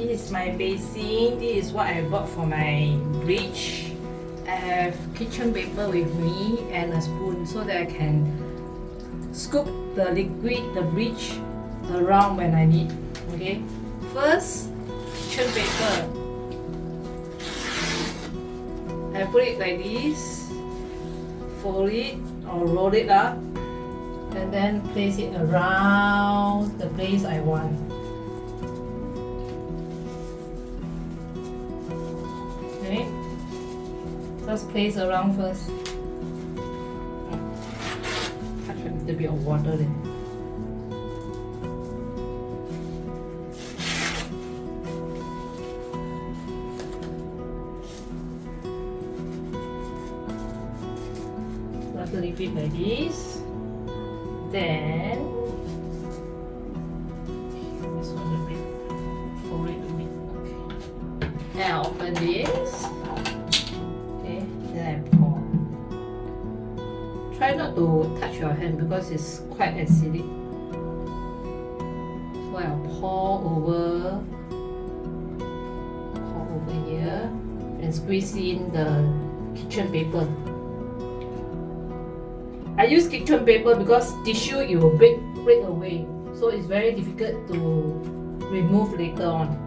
This is my basin. This is what I bought for my bleach. I have kitchen paper with me and a spoon so that I can scoop the liquid, the bleach around when I need. Okay, first kitchen paper. I put it like this, fold it or roll it up, and then place it around the place I want. Okay, just place around first. Touch a little bit of water there. Just leave it like this. Then this one a bit, fold it a bit. Okay. Then I open this. Okay, then I pour. Try not to touch your hand because it's quite acidic. So I'll pour over here and squeeze in the kitchen paper. I use kitchen paper because tissue it will break away, so it's very difficult to remove later on.